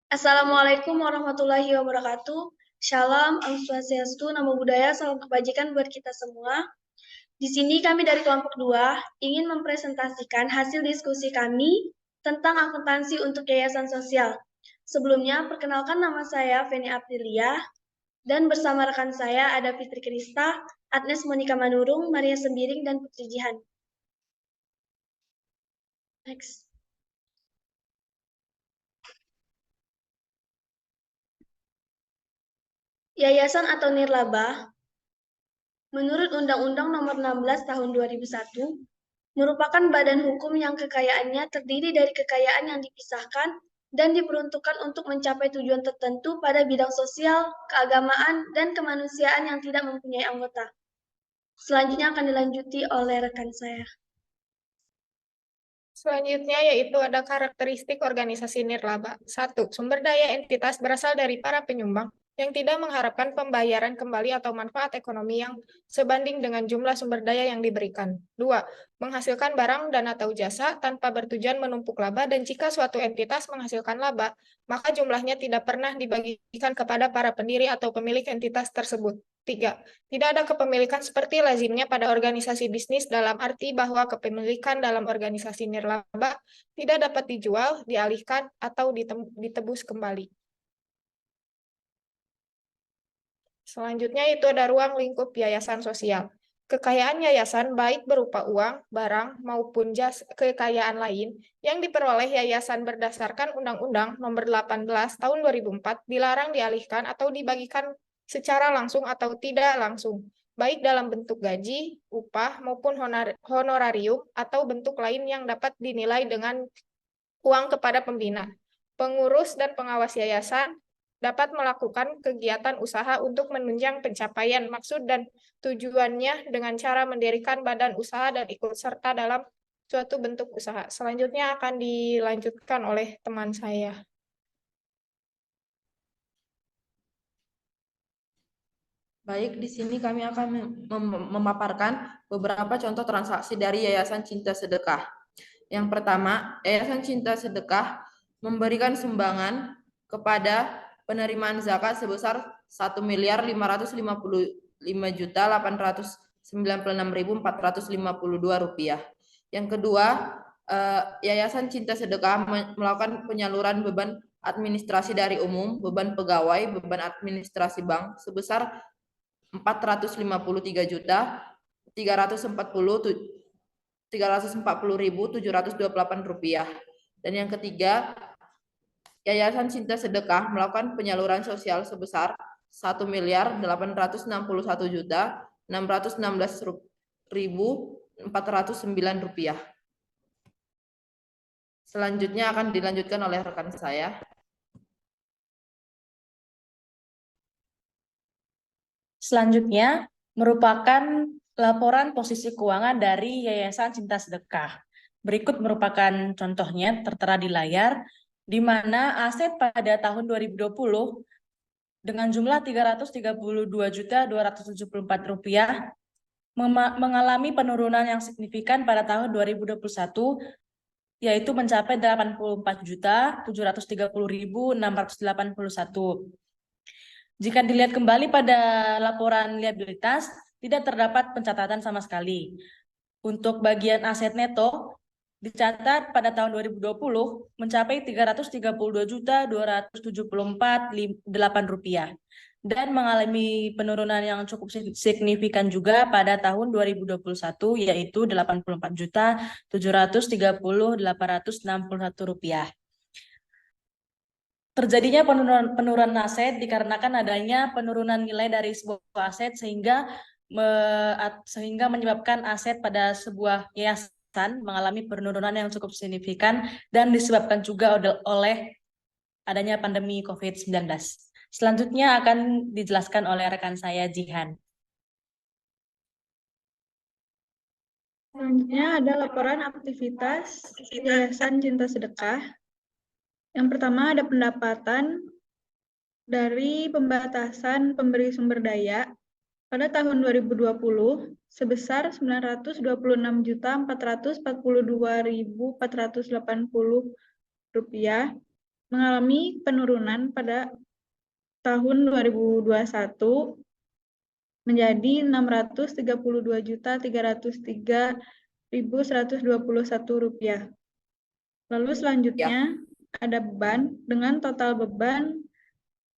Assalamualaikum warahmatullahi wabarakatuh. Shalom, Om Swastiastu, Namo Buddhaya, salam kebajikan buat kita semua. Di sini kami dari kelompok 2 ingin mempresentasikan hasil diskusi kami tentang akuntansi untuk yayasan sosial. Sebelumnya, perkenalkan nama saya Feni Aprilia, dan bersama rekan saya ada Fitri Krista, Agnes Monika Manurung, Maria Sembiring, dan Putri Jihan. Next. Yayasan atau nirlaba menurut Undang-Undang Nomor 16 Tahun 2001, merupakan badan hukum yang kekayaannya terdiri dari kekayaan yang dipisahkan dan diperuntukkan untuk mencapai tujuan tertentu pada bidang sosial, keagamaan, dan kemanusiaan yang tidak mempunyai anggota. Selanjutnya akan dilanjuti oleh rekan saya. Selanjutnya yaitu ada karakteristik organisasi nirlaba. 1. Sumber daya entitas berasal dari para penyumbang yang tidak mengharapkan pembayaran kembali atau manfaat ekonomi yang sebanding dengan jumlah sumber daya yang diberikan. 2. Menghasilkan barang dan atau jasa tanpa bertujuan menumpuk laba, dan jika suatu entitas menghasilkan laba, maka jumlahnya tidak pernah dibagikan kepada para pendiri atau pemilik entitas tersebut. 3. Tidak ada kepemilikan seperti lazimnya pada organisasi bisnis, dalam arti bahwa kepemilikan dalam organisasi nirlaba tidak dapat dijual, dialihkan, atau ditebus kembali. Selanjutnya itu ada ruang lingkup yayasan sosial. Kekayaan yayasan baik berupa uang, barang, maupun kekayaan lain yang diperoleh yayasan berdasarkan Undang-Undang Nomor 18 Tahun 2004 dilarang dialihkan atau dibagikan secara langsung atau tidak langsung, baik dalam bentuk gaji, upah, maupun honorarium, atau bentuk lain yang dapat dinilai dengan uang kepada pembina. Pengurus dan pengawas yayasan dapat melakukan kegiatan usaha untuk menunjang pencapaian maksud dan tujuannya dengan cara mendirikan badan usaha dan ikut serta dalam suatu bentuk usaha. Selanjutnya akan dilanjutkan oleh teman saya. Baik, di sini kami akan memaparkan beberapa contoh transaksi dari Yayasan Cinta Sedekah. Yang pertama, Yayasan Cinta Sedekah memberikan sumbangan kepada penerimaan zakat sebesar 1.555.896.452 rupiah. Yang kedua, Yayasan Cinta Sedekah melakukan penyaluran beban administrasi dari umum, beban pegawai, beban administrasi bank sebesar 433.340.728 rupiah. Dan yang ketiga, Yayasan Cinta Sedekah melakukan penyaluran sosial sebesar 1.861.616.409 rupiah. Selanjutnya akan dilanjutkan oleh rekan saya. Selanjutnya merupakan laporan posisi keuangan dari Yayasan Cinta Sedekah. Berikut merupakan contohnya tertera di layar, di mana aset pada tahun 2020 dengan jumlah Rp332.274 mengalami penurunan yang signifikan pada tahun 2021, yaitu mencapai Rp84.730.681. Jika dilihat kembali pada laporan liabilitas, tidak terdapat pencatatan sama sekali. Untuk bagian aset neto, dicatat pada tahun 2020 mencapai Rp332.274.8 dan mengalami penurunan yang cukup signifikan juga pada tahun 2021, yaitu Rp84.730.861. Terjadinya penurunan aset dikarenakan adanya penurunan nilai dari sebuah aset sehingga menyebabkan aset pada sebuah yayasan mengalami penurunan yang cukup signifikan dan disebabkan juga oleh adanya pandemi COVID-19. Selanjutnya akan dijelaskan oleh rekan saya, Jihan. Selanjutnya ada laporan aktivitas Yayasan Cinta Sedekah. Yang pertama ada pendapatan dari pembatasan pemberi sumber daya pada tahun 2020 sebesar Rp926.442.480 rupiah. mengalami penurunan pada tahun 2021 menjadi Rp632.303.121. Lalu selanjutnya ada beban dengan total beban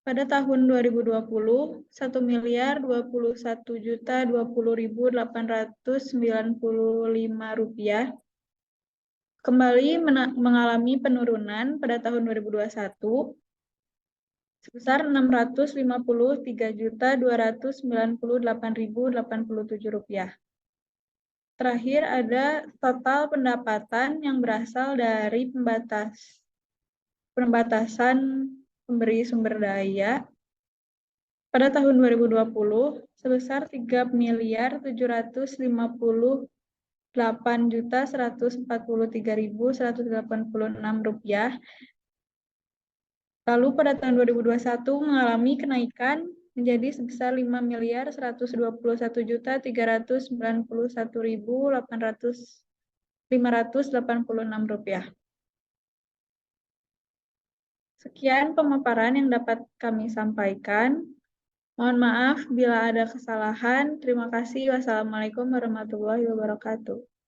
pada tahun 2020 Rp1.221.020.895 kembali mengalami penurunan pada tahun 2021 sebesar Rp653.298.087. Terakhir ada total pendapatan yang berasal dari pembatasan pemberi sumber daya pada tahun 2020 sebesar Rp3.758.143.186. Lalu pada tahun 2021 mengalami kenaikan menjadi sebesar Rp5.121.391.586. Sekian pemaparan yang dapat kami sampaikan. Mohon maaf bila ada kesalahan. Terima kasih. Wassalamualaikum warahmatullahi wabarakatuh.